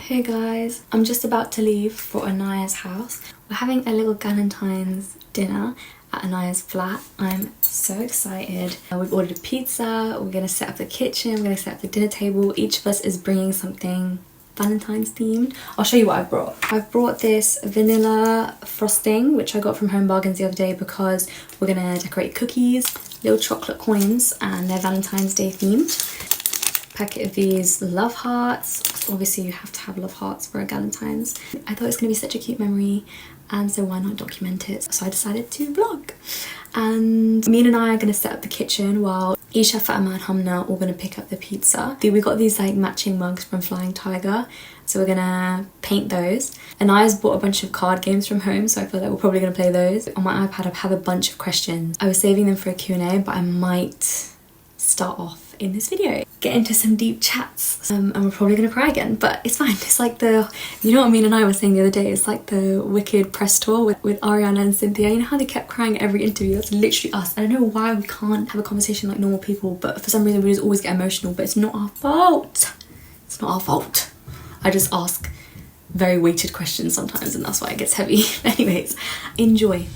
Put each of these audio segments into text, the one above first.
Hey guys, I'm just about to leave for Anaya's house. We're having a little Galentine's dinner at Anaya's flat. I'm so excited. We've ordered a pizza, we're gonna set up the kitchen, we're gonna set up the dinner table. Each of us is bringing something Valentine's themed. I'll show you what I brought. I've brought this vanilla frosting, which I got from Home Bargains the other day because we're gonna decorate cookies, little chocolate coins, and they're Valentine's Day themed. Packet of these love hearts. Obviously you have to have love hearts for a Galentine's. I thought it was gonna be such a cute memory, and so why not document it? So I decided to vlog. And me and I are gonna set up the kitchen while Isha, Fatima and Hamna are all gonna pick up the pizza. We got these like matching mugs from Flying Tiger, so we're gonna paint those. Anaya's bought a bunch of card games from home, so I feel like we're probably gonna play those. On my iPad I have a bunch of questions. I was saving them for a Q&A, but I might start off in this video, get into some deep chats, and we're probably gonna cry again, but it's fine. It's like the, you know what me and I were saying the other day, it's like the Wicked press tour with Ariana and Cynthia. You know how they kept crying at every interview? That's literally us. I don't know why we can't have a conversation like normal people, but for some reason we just always get emotional, but it's not our fault. It's not our fault. I just ask very weighted questions sometimes, and that's why it gets heavy. Anyways, enjoy.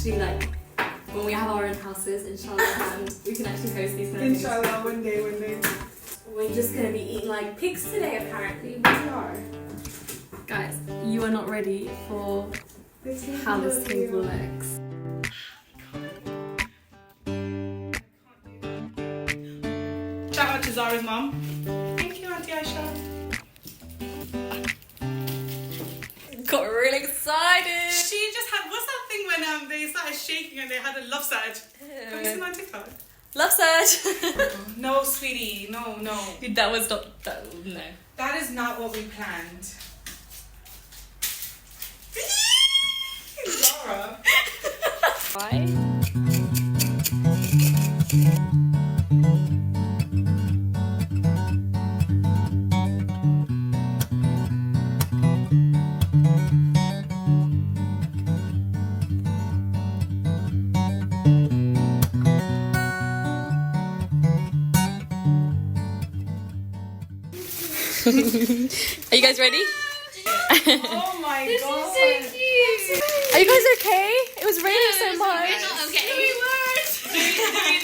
Like when we have our own houses, inshallah, and we can actually host these kind of inshallah, one day. We're just gonna be eating like pigs today, apparently. We are. Guys, you are not ready for how this table looks. Shout out to Zara's mum. Thank you, Auntie Aisha. Got really excited. She just had, what's that thing when they started shaking and they had a love surge? Have you seen that on TikTok? Love surge. No, sweetie, no. That was not, no. That is not what we planned. Zara. Why? Are you guys ready? Oh my god. This is so cute. Are you guys okay? It was raining so much. We're not okay. No, we weren't. We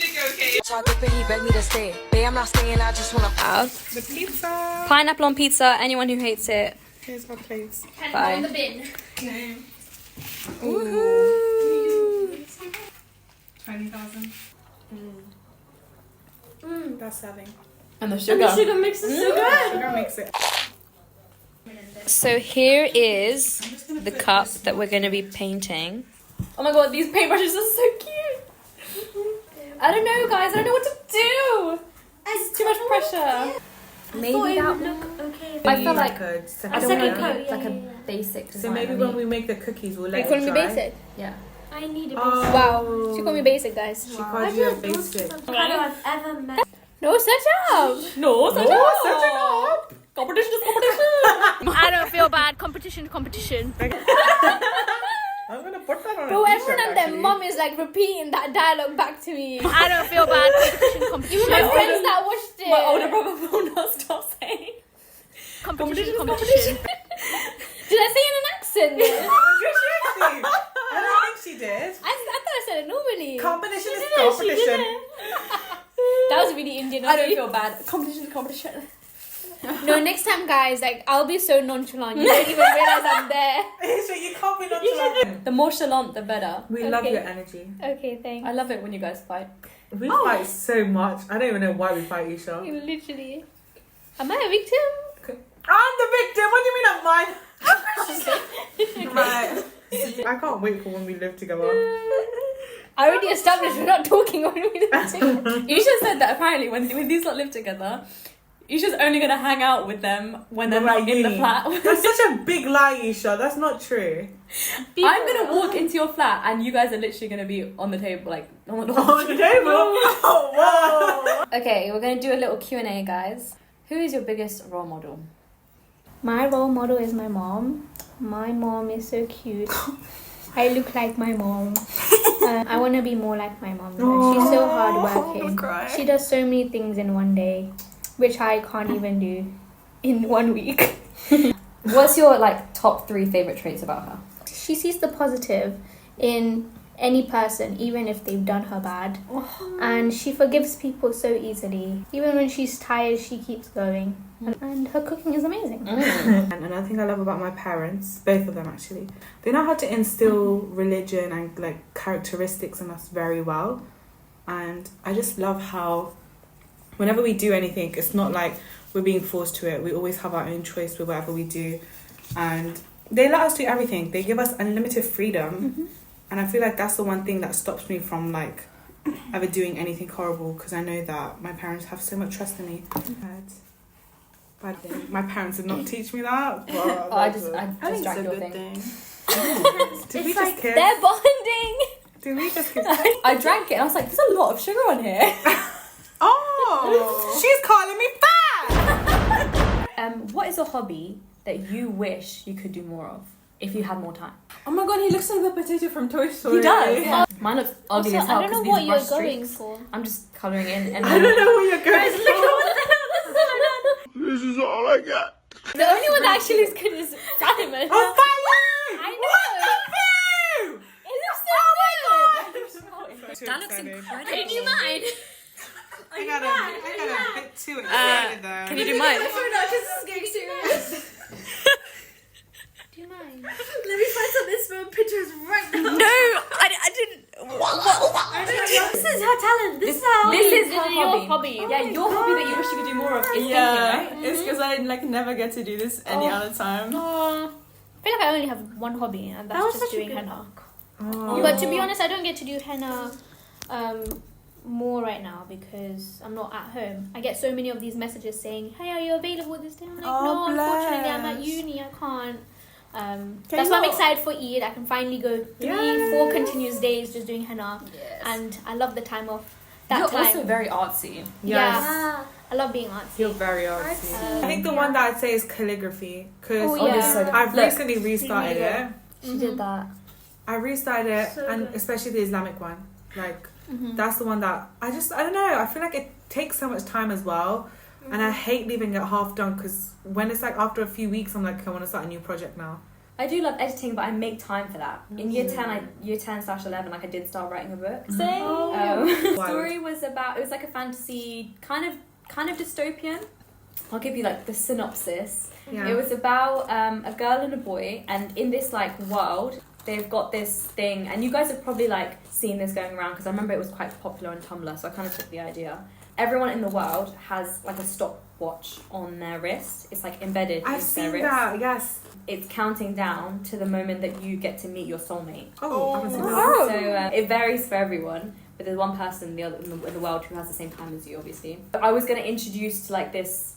look okay. Chocolate, he begged me to stay. Babe, I'm not staying, I just wanna Have The pizza. pineapple on pizza. Anyone who hates it, Here's our plates. bye. In the bin. Woohoo! 20,000. That's 7. And the sugar. Mix is so good. Sugar makes it. So here is the cup that we're going to be painting. Oh my god, these paintbrushes are so cute. I don't know, guys. I don't know what to do. It's too much pressure. Maybe that would look okay. I feel like a A second second coat. coat, like yeah. a basic design. So maybe when we make the cookies, we'll let You calling it me dry. basic? Yeah. I need a basic. Oh. Wow, she called me basic, guys. She called you a basic. I've ever met. No, such up. No, such up. Competition is competition. I don't feel bad. Competition. I'm gonna put that on Bro, a t-shirt, everyone and their actually. mum is like repeating that dialogue back to me. I don't feel bad. Competition. Even my My friends older- that watched it. My older brother will not stop saying. Competition. Competition. Did I say it in an accent? Did she actually? I don't think she did. I thought I said it normally. Competition is She competition. didn't. That was really Indian. I of don't me. feel bad. Competition is competition. No, next time, guys, like I'll be so nonchalant. You don't even realize I'm there. So you can't be nonchalant. The more chalant, the better. We love Okay. your energy. Okay, thanks. I love it when you guys fight. We fight so much. I don't even know why we fight, Isha. Literally. Am I a victim? I'm the victim. What do you mean I'm mine? Right. I can't wait for when we live together. I already established we're not talking when we live together. Isha said that apparently when these lot live together, Isha's only gonna hang out with them when they're not in the flat. That's such a big lie, Isha. That's not true. I'm gonna walk into your flat and you guys are literally gonna be on the table, like on the On the table? Oh, wow. Okay, we're gonna do a little Q&A, guys. Who is your biggest role model? My role model is my mom. My mom is so cute. I look like my mom. I want to be more like my mom. She's so hardworking. She does so many things in one day, which I can't even do in 1 week. What's your like top 3 favorite traits about her? She sees the positive in any person, even if they've done her bad. And she forgives people so easily. Even when she's tired, she keeps going. And her cooking is amazing. And another thing I love about my parents, both of them actually, they know how to instill religion and like characteristics in us very well. And I just love how whenever we do anything, it's not like we're being forced to it. We always have our own choice with whatever we do. And they let us do everything. They give us unlimited freedom. And I feel like that's the one thing that stops me from like ever doing anything horrible, because I know that my parents have so much trust in me. But my parents did not teach me that. But I just I think it's drank a your good thing. did we just kiss? They're bonding. Did we just kiss? I drank it and I was like, there's a lot of sugar on here. Oh, she's calling me fat. What is a hobby that you wish you could do more of if you had more time? Oh my god, he looks like the potato from Toy Story. He does. Yeah. Mine looks ugly as Also, hell. I don't know 'cause what these you're brush going streaks. for. I'm just colouring in. And I don't know where you're going. This is all I got. The only one that actually looks good is Simon. Oh, I know. It looks so good. That looks incredible. Can you do mine? I got a bit too excited though. Can you do mine? This is getting serious. Do mine. Let me find some Instagram pictures right now. No, I didn't. This is her talent. This is her This is This her is your hobby. hobby. Yeah, your hobby that you wish you could do more of is thinking, right? It's because I like never get to do this any other time. I feel like I only have one hobby, and That that's was just such a doing good henna. Oh. But to be honest, I don't get to do henna more right now because I'm not at home. I get so many of these messages saying, "Hey, are you available this day?" I'm like, Oh, no, unfortunately, I'm at bless. uni. I can't. That's you why I'm not- excited for Eid. I can finally go 3-4 continuous days just doing henna, and I love the time off. That You're time. also very artsy. Yes. Ah, I love being artsy. You're very artsy. Um, I think the one that I'd say is calligraphy, because Oh, yeah. this is so good. I've Look. recently restarted it. She did that. I restarted it, So and good. especially the Islamic one. Like, Mhm. that's the one that I don't know. I feel like it takes so much time as well. And I hate leaving it half done, because when it's like after a few weeks, I'm like, I want to start a new project now. I do love editing, but I make time for that. In year 10/11, like I did start writing a book. Same. The Wow. story was about, it was like a fantasy, kind of dystopian. I'll give you like the synopsis. Yeah. It was about a girl and a boy, and in this like world, they've got this thing, and you guys have probably like seen this going around because I remember it was quite popular on Tumblr, so I kind of took the idea. Everyone in the world has like a stopwatch on their wrist. It's like embedded I've into seen their wrist. that, yes. It's counting down to the moment that you get to meet your soulmate. Oh, I haven't seen that. So it varies for everyone, but there's one person in the world who has the same time as you, obviously. I was going to introduce to like this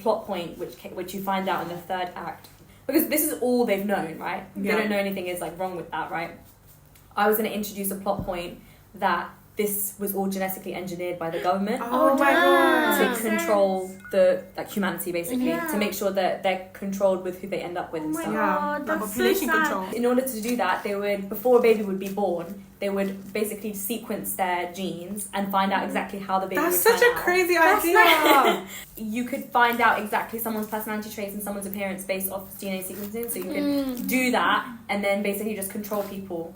plot point, which you find out in the third act, because this is all they've known, right? Yeah. They don't know anything is like wrong with that, right? I was going to introduce a plot point that this was all genetically engineered by the government Oh my god. to control the like humanity, basically, Yeah. to make sure that they're controlled with who they end up with oh and my stuff. Yeah. god, that's so Population sad. control. In order to do that, they would, before a baby would be born, they would basically sequence their genes and find out exactly how the baby That's would such a turn out. crazy idea. You could find out exactly someone's personality traits and someone's appearance based off DNA sequencing, so you can do that and then basically just control people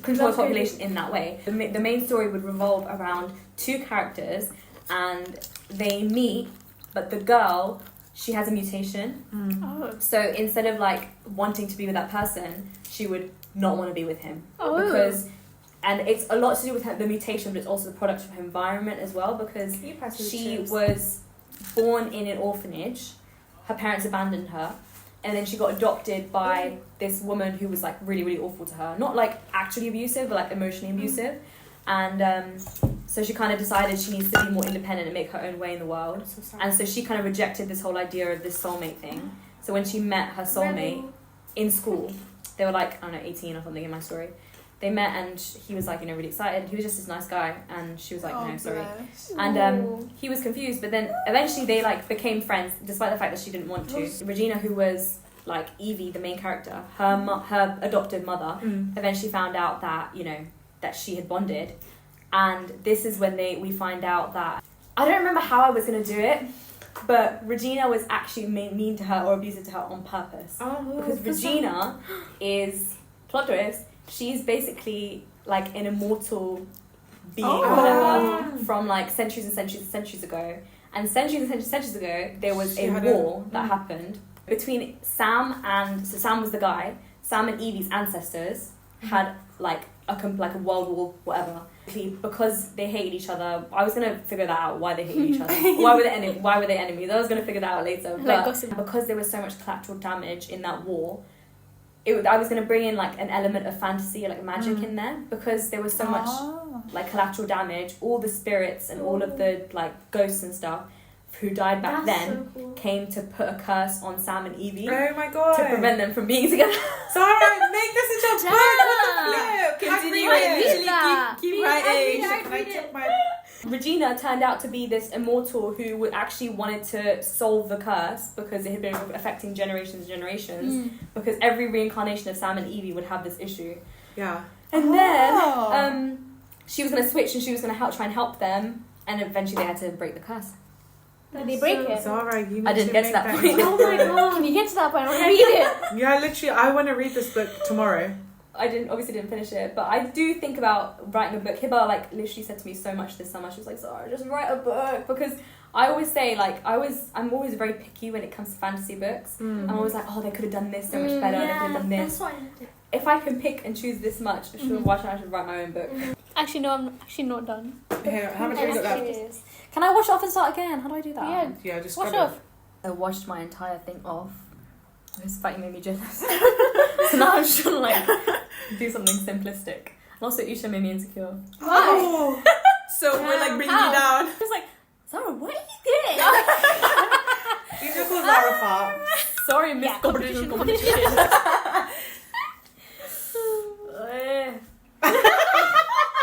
control the population in that way. The main story would revolve around two characters, and they meet, but the girl, she has a mutation. Oh. So instead of like wanting to be with that person, she would not want to be with him Oh. because, and it's a lot to do with the mutation, but it's also the product of her environment as well, because Can you pass me the she chips? was born in an orphanage. Her parents abandoned her, and then she got adopted by this woman who was like really, really awful to her. Not like actually abusive, but like emotionally abusive. And so she kind of decided she needs to be more independent and make her own way in the world. And so she kind of rejected this whole idea of this soulmate thing. So when she met her soulmate in school, they were like, I don't know, 18 or something in my story. they met and he was like, you know, really excited. He was just this nice guy, and she was like, no, sorry. bless. And he was confused, but then eventually they like became friends, despite the fact that she didn't want to. Regina, who was like Evie, the main character, her adopted mother, eventually found out that, you know, that she had bonded, and this is when we find out that, I don't remember how I was gonna do it, but Regina was actually mean to her or abusive to her on purpose. Because Regina is, plot twist, she's basically like an immortal being or whatever from like centuries and centuries and centuries ago. And centuries and centuries ago, there was a war that happened between Sam was the guy. Sam and Evie's ancestors had like a world war, whatever. Because they hated each other. I was gonna figure that out, why they hated each other. Why were they enemies? I was gonna figure that out later. But because there was so much collateral damage in that war, I was gonna bring in like an element of fantasy, like magic in there, because there was so much like collateral damage. All the spirits and all of the like ghosts and stuff who died back then came to put a curse on Sam and Evie. Oh my god! To prevent them from being together. Sarah, make this into a book. What the flip? Continue. Keep writing. Regina turned out to be this immortal who actually wanted to solve the curse because it had been affecting generations and generations. Because every reincarnation of Sam and Evie would have this issue. Yeah. And then she was going to switch and she was going to try and help them, and eventually they had to break the curse. Did they break it? Zara, you need I didn't get to that point. Oh my god! Can you get to that point? I want to read it. Yeah, literally, I want to read this book tomorrow. I obviously didn't finish it, but I do think about writing a book. Hiba like literally said to me so much this summer. She was like, Zara, just write a book, because I always say like I'm always very picky when it comes to fantasy books. I'm always like, oh, they could have done this so much better. They could have done this. If I can pick and choose this much, why should I write my own book? Actually, no, I'm actually not done. Here, how much have you got left? Can I wash it off and start again? How do I do that? Yeah, just Wash scrub off. I washed my entire thing off. This fight made me jealous. So now I'm just trying to like do something simplistic. And also Isha made me insecure. Oh! So we're like bringing you down. I was like, Zara, what are you doing? You just call Zara fat. Sorry, Miss Competition.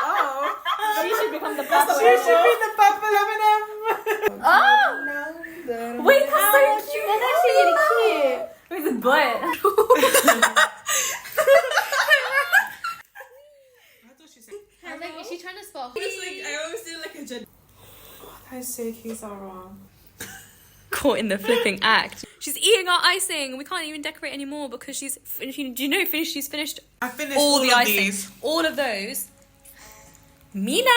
Oh! She should become the purple. She should be the purple M&M. Oh! Wait, that's so cute. That's actually really cute. With a butt. I thought she said. I was like, is she trying to spot? I always do like a gender. That is so cute, Zara. Caught in the flipping act. She's eating our icing. We can't even decorate anymore because she's finished I finished all the of icing. these. All of those. Mina!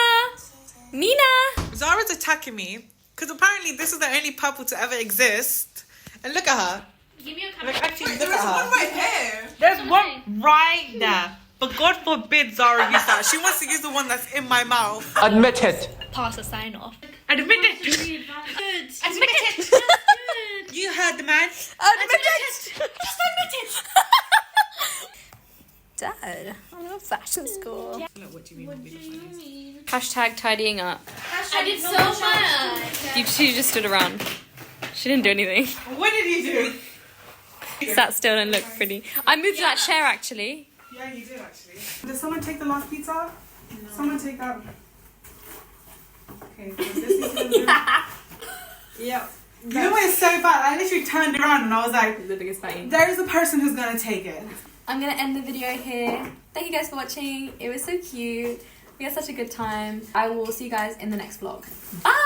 Zara's attacking me because apparently this is the only purple to ever exist. And look at her. Give me a camera. Like, actually, There look is at her. one right here. There's one right there. But God forbid Zara use that. She wants to use the one that's in my mouth. Admit it. Pass a sign off. Admit it. Good. Admit it. That's good. You heard the man. Admit it. Just admit it. Dad, I'm in fashion school. What do you mean? Hashtag tidying up. I did so much. She just stood around. She didn't do anything. What did you do? Sat still and looked pretty. I moved to that chair actually. Yeah, you did actually. Did someone take the last pizza? No. Someone take that. Okay, so this is gonna do. Yeah. You know what is so bad? I literally turned around and I was like, The biggest fatty. there is a person who's gonna take it. I'm gonna end the video here. Thank you guys for watching. It was so cute. We had such a good time. I will see you guys in the next vlog. Bye!